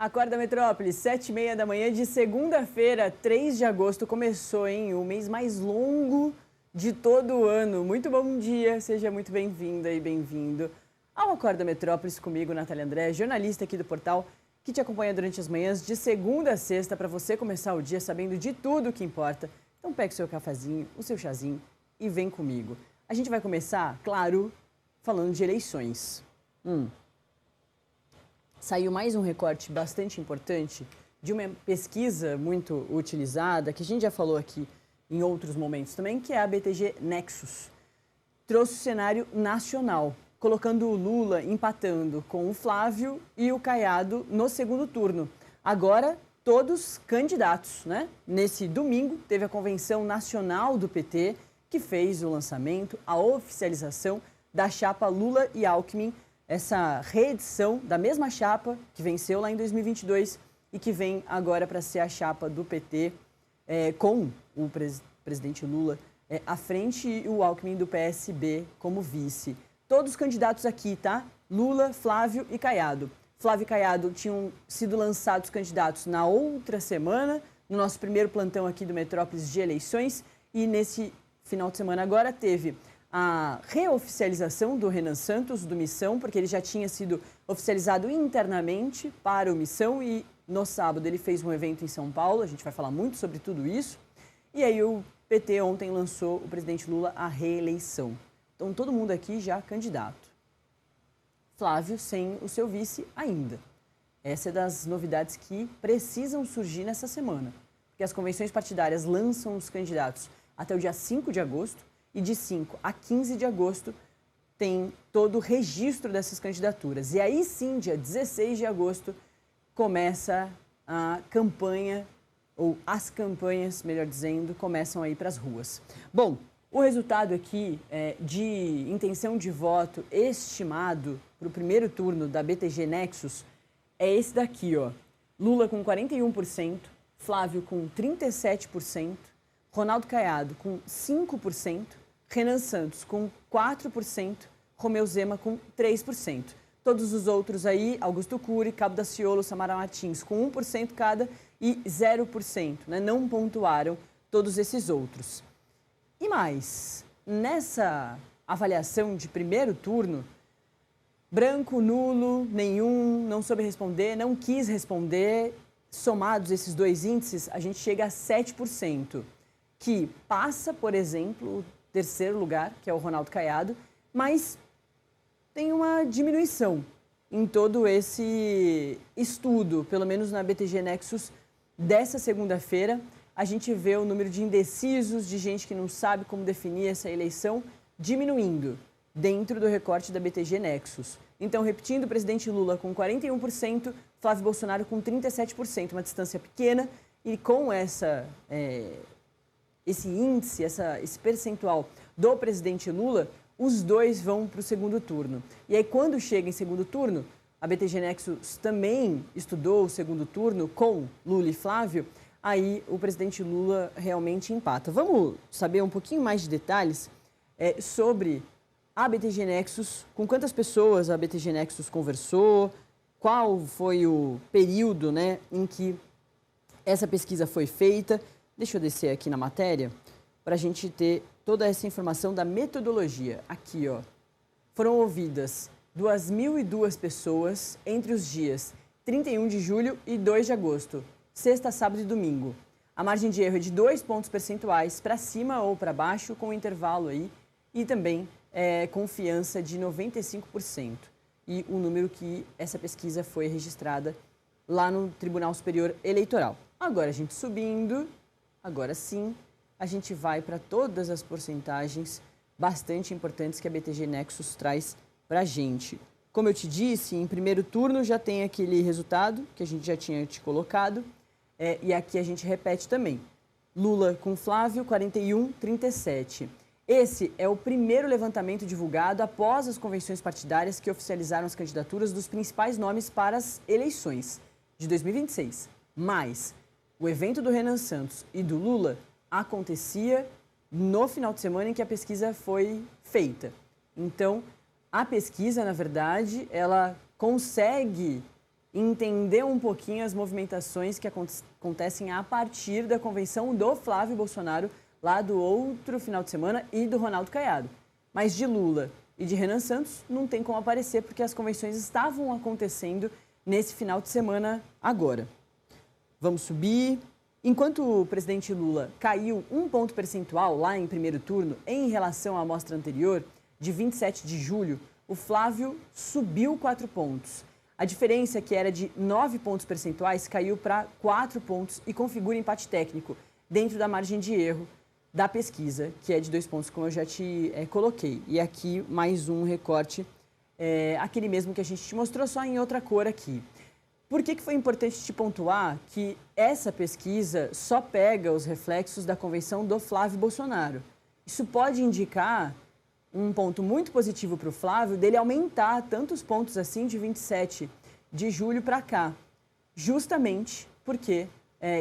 Acorda Metrópole, 7h30 da manhã de segunda-feira, 3 de agosto. Começou, hein? O mês mais longo de todo o ano. Muito bom dia, seja muito bem-vinda e bem-vindo ao Acorda Metrópolis comigo, Natália André, jornalista aqui do portal, que te acompanha durante as manhãs de segunda a sexta para você começar o dia sabendo de tudo o que importa. Então pegue o seu cafezinho, o seu chazinho e vem comigo. A gente vai começar, claro, falando de eleições. Saiu mais um recorte bastante importante de uma pesquisa muito utilizada, que a gente já falou aqui em outros momentos também, que é a BTG Nexus. Trouxe o cenário nacional, colocando o Lula empatando com o Flávio e o Caiado no segundo turno. Agora, todos candidatos, né? Nesse domingo, teve a convenção nacional do PT, que fez o lançamento, a oficialização da chapa Lula e Alckmin, essa reedição da mesma chapa que venceu lá em 2022 e que vem agora para ser a chapa do PT com o presidente Lula à frente e o Alckmin do PSB como vice. Todos os candidatos aqui, tá? Lula, Flávio e Caiado. Flávio e Caiado tinham sido lançados candidatos na outra semana, no nosso primeiro plantão aqui do Metrópolis de eleições, e nesse final de semana agora teve a reoficialização do Renan Santos, do Missão, porque ele já tinha sido oficializado internamente para o Missão e no sábado ele fez um evento em São Paulo, a gente vai falar muito sobre tudo isso. E aí o PT ontem lançou o presidente Lula à reeleição. Então todo mundo aqui já candidato. Flávio sem o seu vice ainda. Essa é das novidades que precisam surgir nessa semana, porque as convenções partidárias lançam os candidatos até o dia 5 de agosto, e de 5 a 15 de agosto tem todo o registro dessas candidaturas. E aí sim, dia 16 de agosto, começa a campanha, ou as campanhas, melhor dizendo, começam a ir para as ruas. Bom, o resultado aqui de intenção de voto estimado para o primeiro turno da BTG Nexus é esse daqui, ó. Lula com 41%, Flávio com 37%, Ronaldo Caiado com 5%, Renan Santos com 4%, Romeu Zema com 3%. Todos os outros aí, Augusto Cury, Cabo Daciolo, Samara Martins, com 1% cada e 0%, né? Não pontuaram todos esses outros. E mais, nessa avaliação de primeiro turno, branco, nulo, nenhum, não soube responder, não quis responder, somados esses dois índices, a gente chega a 7%, que passa, por exemplo, o terceiro lugar, que é o Ronaldo Caiado, mas tem uma diminuição em todo esse estudo, pelo menos na BTG Nexus dessa segunda-feira. A gente vê o número de indecisos, de gente que não sabe como definir essa eleição, diminuindo dentro do recorte da BTG Nexus. Então, repetindo, o presidente Lula com 41%, Flávio Bolsonaro com 37%, uma distância pequena, e com esse índice, esse percentual do presidente Lula, os dois vão para o segundo turno. E aí, quando chega em segundo turno, a BTG Nexus também estudou o segundo turno com Lula e Flávio, aí o presidente Lula realmente empata. Vamos saber um pouquinho mais de detalhes sobre a BTG Nexus, com quantas pessoas a BTG Nexus conversou, qual foi o período, né, em que essa pesquisa foi feita. Deixa eu descer aqui na matéria para a gente ter toda essa informação da metodologia. Aqui, ó, foram ouvidas 2.002 pessoas entre os dias 31 de julho e 2 de agosto, sexta, sábado e domingo. A margem de erro é de 2 pontos percentuais para cima ou para baixo, com intervalo aí, e também confiança de 95%. E o número que essa pesquisa foi registrada lá no Tribunal Superior Eleitoral. Agora a gente subindo. Agora sim, a gente vai para todas as porcentagens bastante importantes que a BTG Nexus traz para a gente. Como eu te disse, em primeiro turno já tem aquele resultado que a gente já tinha te colocado, e aqui a gente repete também. Lula com Flávio, 41-37. Esse é o primeiro levantamento divulgado após as convenções partidárias que oficializaram as candidaturas dos principais nomes para as eleições de 2026. Mas o evento do Renan Santos e do Lula acontecia no final de semana em que a pesquisa foi feita. Então, a pesquisa, na verdade, ela consegue entender um pouquinho as movimentações que acontecem a partir da convenção do Flávio Bolsonaro, lá do outro final de semana, e do Ronaldo Caiado. Mas de Lula e de Renan Santos não tem como aparecer, porque as convenções estavam acontecendo nesse final de semana agora. Vamos subir. Enquanto o presidente Lula caiu 1 ponto percentual lá em primeiro turno em relação à amostra anterior, de 27 de julho, o Flávio subiu 4 pontos. A diferença, que era de 9 pontos percentuais, caiu para 4 pontos e configura empate técnico dentro da margem de erro da pesquisa, que é de 2 pontos, como eu já te coloquei. E aqui mais um recorte, aquele mesmo que a gente te mostrou, só em outra cor aqui. Por que foi importante te pontuar que essa pesquisa só pega os reflexos da convenção do Flávio Bolsonaro? Isso pode indicar um ponto muito positivo para o Flávio, dele aumentar tantos pontos assim de 27 de julho para cá, justamente porque,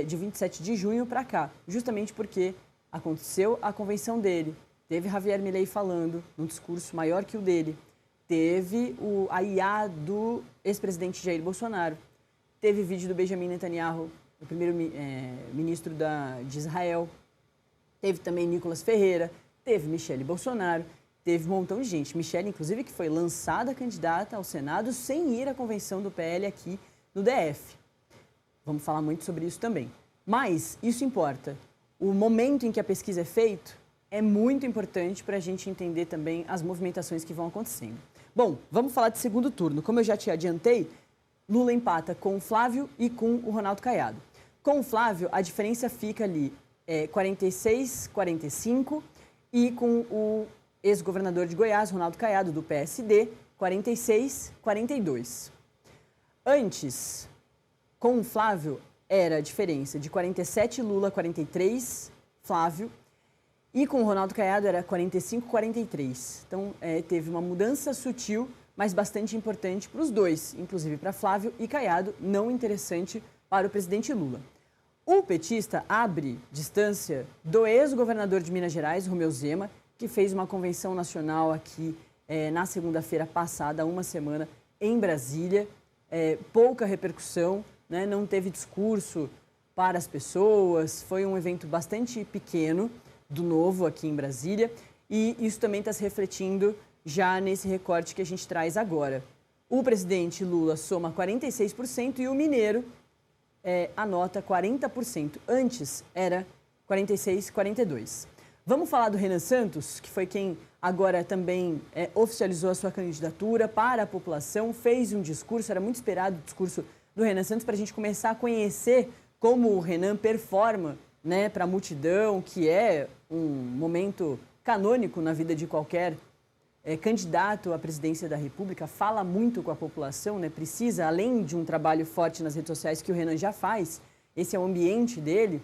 de 27 de junho para cá, justamente porque aconteceu a convenção dele, teve Javier Milei falando num discurso maior que o dele, teve a IA do ex-presidente Jair Bolsonaro, teve vídeo do Benjamin Netanyahu, o primeiro-ministro de Israel, teve também Nicolas Ferreira, teve Michele Bolsonaro, teve um montão de gente. Michele, inclusive, que foi lançada candidata ao Senado sem ir à convenção do PL aqui no DF. Vamos falar muito sobre isso também. Mas isso importa. O momento em que a pesquisa é feita é muito importante para a gente entender também as movimentações que vão acontecendo. Bom, vamos falar de segundo turno. Como eu já te adiantei, Lula empata com o Flávio e com o Ronaldo Caiado. Com o Flávio, a diferença fica ali 46-45 e com o ex-governador de Goiás, Ronaldo Caiado, do PSD, 46-42. Antes, com o Flávio, era a diferença de 47 Lula, 43 Flávio, e com o Ronaldo Caiado era 45-43. Então, teve uma mudança sutil, mas bastante importante para os dois, inclusive para Flávio e Caiado, não interessante para o presidente Lula. O petista abre distância do ex-governador de Minas Gerais, Romeu Zema, que fez uma convenção nacional aqui na segunda-feira passada, há uma semana, em Brasília. Pouca repercussão, né? Não teve discurso para as pessoas, foi um evento bastante pequeno, do Novo aqui em Brasília, e isso também está se refletindo já nesse recorte que a gente traz agora. O presidente Lula soma 46% e o mineiro anota 40%. Antes era 46-42%. Vamos falar do Renan Santos, que foi quem agora também oficializou a sua candidatura para a população, fez um discurso, era muito esperado o discurso do Renan Santos, para a gente começar a conhecer como o Renan performa, né, para a multidão, que é um momento canônico na vida de qualquer candidato à presidência da República, fala muito com a população, né, precisa, além de um trabalho forte nas redes sociais que o Renan já faz, esse é o ambiente dele,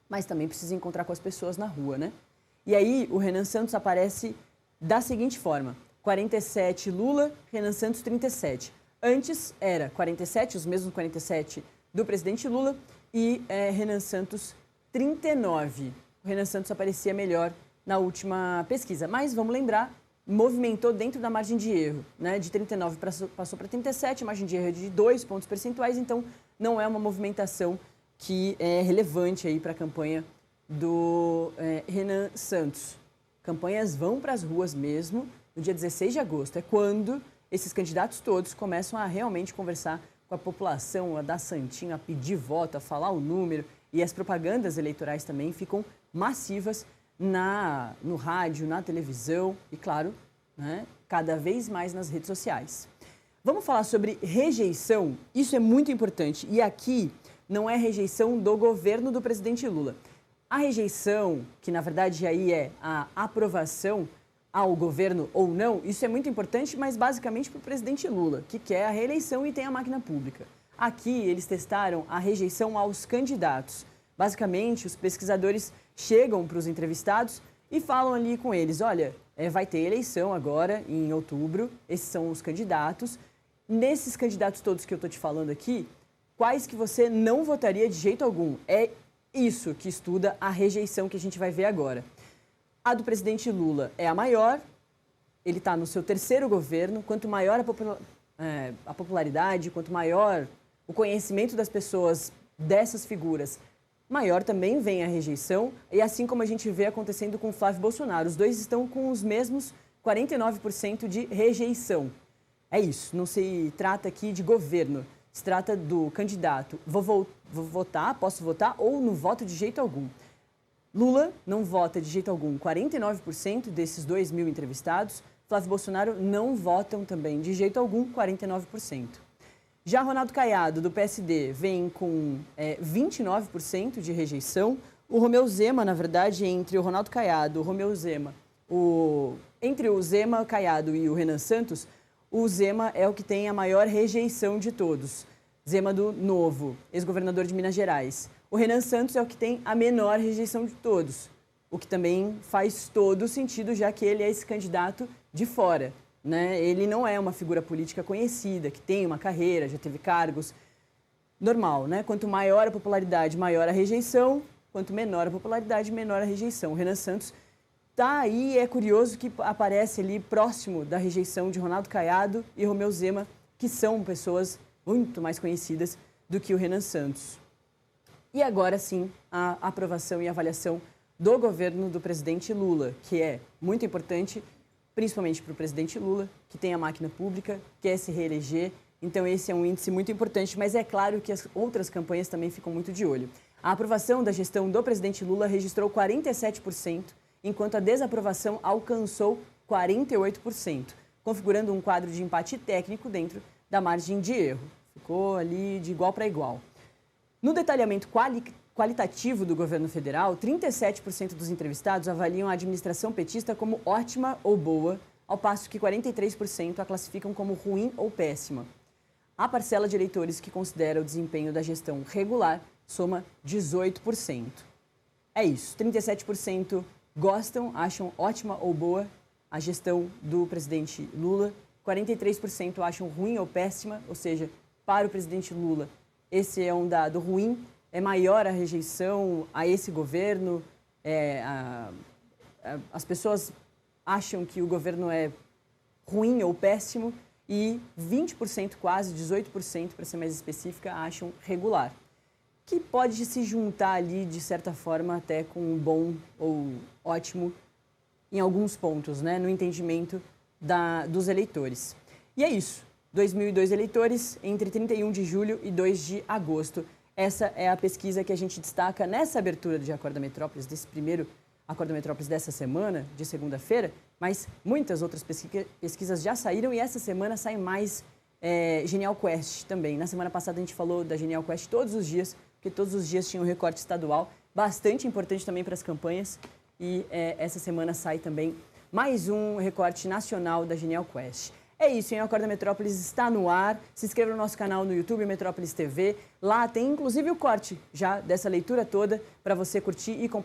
mas também precisa encontrar com as pessoas na rua, né? E aí o Renan Santos aparece da seguinte forma: 47 Lula, Renan Santos 37. Antes era 47, os mesmos 47 do presidente Lula, e Renan Santos 39. O Renan Santos aparecia melhor na última pesquisa, mas vamos lembrar, movimentou dentro da margem de erro, né? De 39 passou para 37, a margem de erro é de 2 pontos percentuais, então não é uma movimentação que é relevante aí para a campanha do Renan Santos. Campanhas vão para as ruas mesmo no dia 16 de agosto. É quando esses candidatos todos começam a realmente conversar com a população, a dar santinho, a pedir voto, a falar o número. E as propagandas eleitorais também ficam massivas no rádio, na televisão e, claro, né, cada vez mais nas redes sociais. Vamos falar sobre rejeição. Isso é muito importante. E aqui não é rejeição do governo do presidente Lula. A rejeição, que na verdade aí é a aprovação ao governo ou não, isso é muito importante, mas basicamente para o presidente Lula, que quer a reeleição e tem a máquina pública. Aqui eles testaram a rejeição aos candidatos. Basicamente, os pesquisadores chegam para os entrevistados e falam ali com eles: olha, vai ter eleição agora em outubro, esses são os candidatos. Nesses candidatos todos que eu estou te falando aqui, quais que você não votaria de jeito algum? É isso que estuda a rejeição que a gente vai ver agora. A do presidente Lula é a maior, ele está no seu terceiro governo, quanto maior a popularidade, quanto maior o conhecimento das pessoas dessas figuras, maior também vem a rejeição. E assim como a gente vê acontecendo com o Flávio Bolsonaro, os dois estão com os mesmos 49% de rejeição. É isso, não se trata aqui de governo, se trata do candidato. Vou votar, posso votar ou não voto de jeito algum. Lula não vota de jeito algum, 49% desses 2.000 entrevistados. Flávio Bolsonaro não votam também de jeito algum, 49%. Já Ronaldo Caiado, do PSD, vem com 29% de rejeição. O Romeu Zema, na verdade, entre o Ronaldo Caiado, o Romeu Zema, entre o Zema, Caiado e o Renan Santos, o Zema é o que tem a maior rejeição de todos. Zema do Novo, ex-governador de Minas Gerais. O Renan Santos é o que tem a menor rejeição de todos, o que também faz todo sentido, já que ele é esse candidato de fora, né? Ele não é uma figura política conhecida, que tem uma carreira, já teve cargos. Normal, né? Quanto maior a popularidade, maior a rejeição. Quanto menor a popularidade, menor a rejeição. O Renan Santos está aí, é curioso que aparece ali próximo da rejeição de Ronaldo Caiado e Romeu Zema, que são pessoas muito mais conhecidas do que o Renan Santos. E agora sim, a aprovação e avaliação do governo do presidente Lula, que é muito importante, principalmente para o presidente Lula, que tem a máquina pública, quer se reeleger. Então esse é um índice muito importante, mas é claro que as outras campanhas também ficam muito de olho. A aprovação da gestão do presidente Lula registrou 47%, enquanto a desaprovação alcançou 48%, configurando um quadro de empate técnico dentro da margem de erro. Ficou ali de igual para igual. No detalhamento qualitativo do governo federal, 37% dos entrevistados avaliam a administração petista como ótima ou boa, ao passo que 43% a classificam como ruim ou péssima. A parcela de eleitores que considera o desempenho da gestão regular soma 18%. É isso, 37% gostam, acham ótima ou boa a gestão do presidente Lula, 43% acham ruim ou péssima, ou seja, para o presidente Lula, esse é um dado ruim, é maior a rejeição a esse governo, as pessoas acham que o governo é ruim ou péssimo e 20%, quase 18%, para ser mais específica, acham regular, que pode se juntar ali, de certa forma, até com um bom ou ótimo em alguns pontos, né, no entendimento dos eleitores. E é isso. 2.002 eleitores entre 31 de julho e 2 de agosto. Essa é a pesquisa que a gente destaca nessa abertura de Acorda Metrópolis, desse primeiro Acorda Metrópolis dessa semana, de segunda-feira, mas muitas outras pesquisas já saíram e essa semana sai mais Genial Quest também. Na semana passada a gente falou da Genial Quest todos os dias, porque todos os dias tinha um recorte estadual, bastante importante também para as campanhas, e essa semana sai também mais um recorte nacional da Genial Quest. É isso, hein? O Acorda Metrópolis está no ar. Se inscreva no nosso canal no YouTube, Metrópolis TV. Lá tem inclusive o corte já dessa leitura toda para você curtir e compartilhar.